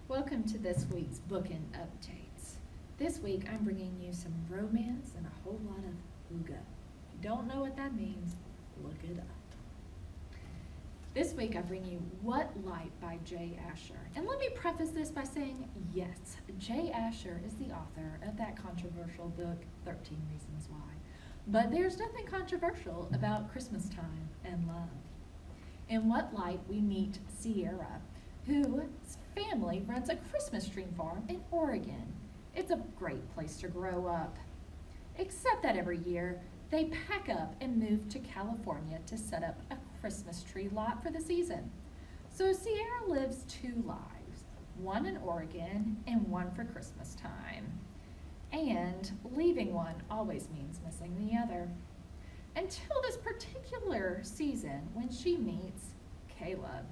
Welcome to this week's Bookend updates. This week I'm bringing you some romance and a whole lot of ooga. If you don't know what that means, look it up. This week I bring you What Light by Jay Asher. And let me preface this by saying, yes, Jay Asher is the author of that controversial book, 13 Reasons Why. But there's nothing controversial about Christmas time and love. In What Light we meet Sierra, whose family runs a Christmas tree farm in Oregon. It's a great place to grow up. Except that every year, they pack up and move to California to set up a Christmas tree lot for the season. So Sierra lives two lives, one in Oregon and one for Christmas time. And leaving one always means missing the other. Until this particular season when she meets Caleb.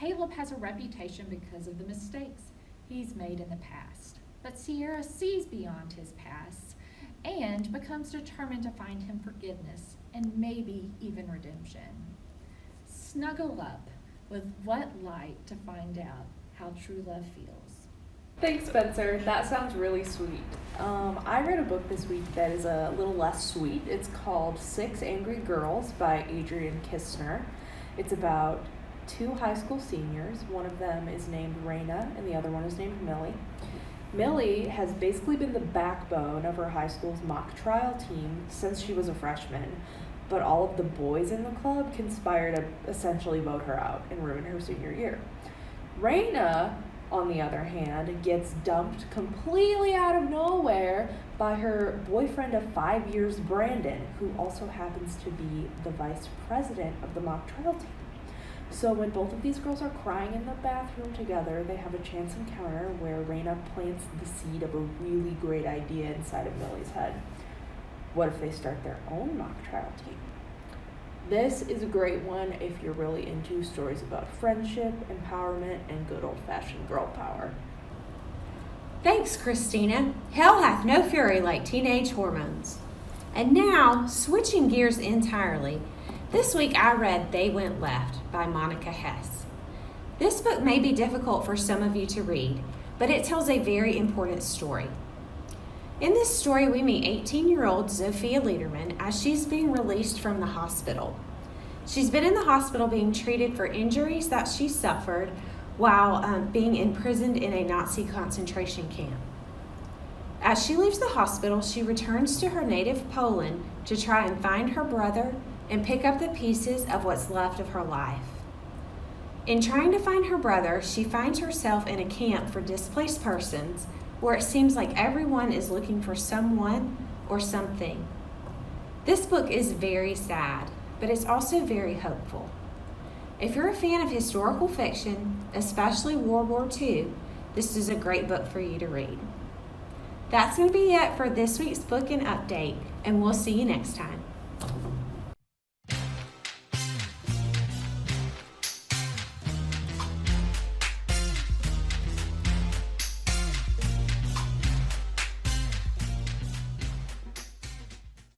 Caleb has a reputation because of the mistakes he's made in the past, but Sierra sees beyond his past and becomes determined to find him forgiveness and maybe even redemption. Snuggle up with What Light to find out how true love feels. Thanks, Spencer. That sounds really sweet. I read a book this week that is a little less sweet. It's called 6 Angry Girls by Adrian Kistner. It's about 2 high school seniors. One of them is named Raina and the other one is named Millie. Millie has basically been the backbone of her high school's mock trial team since she was a freshman, but all of the boys in the club conspire to essentially vote her out and ruin her senior year. Raina, on the other hand, gets dumped completely out of nowhere by her boyfriend of 5 years, Brandon, who also happens to be the vice president of the mock trial team. So when both of these girls are crying in the bathroom together, they have a chance encounter where Raina plants the seed of a really great idea inside of Millie's head. What if they start their own mock trial team? This is a great one if you're really into stories about friendship, empowerment, and good old-fashioned girl power. Thanks, Cristina. Hell hath no fury like teenage hormones. And now, switching gears entirely, this week I read They Went Left by Monica Hess. This book may be difficult for some of you to read, but it tells a very important story. In this story, we meet 18-year-old Zofia Liederman as she's being released from the hospital. She's been in the hospital being treated for injuries that she suffered while being imprisoned in a Nazi concentration camp. As she leaves the hospital, she returns to her native Poland to try and find her brother and pick up the pieces of what's left of her life. In trying to find her brother, she finds herself in a camp for displaced persons where it seems like everyone is looking for someone or something. This book is very sad, but it's also very hopeful. If you're a fan of historical fiction, especially World War II, this is a great book for you to read. That's going to be it for this week's Bookend Update, and we'll see you next time.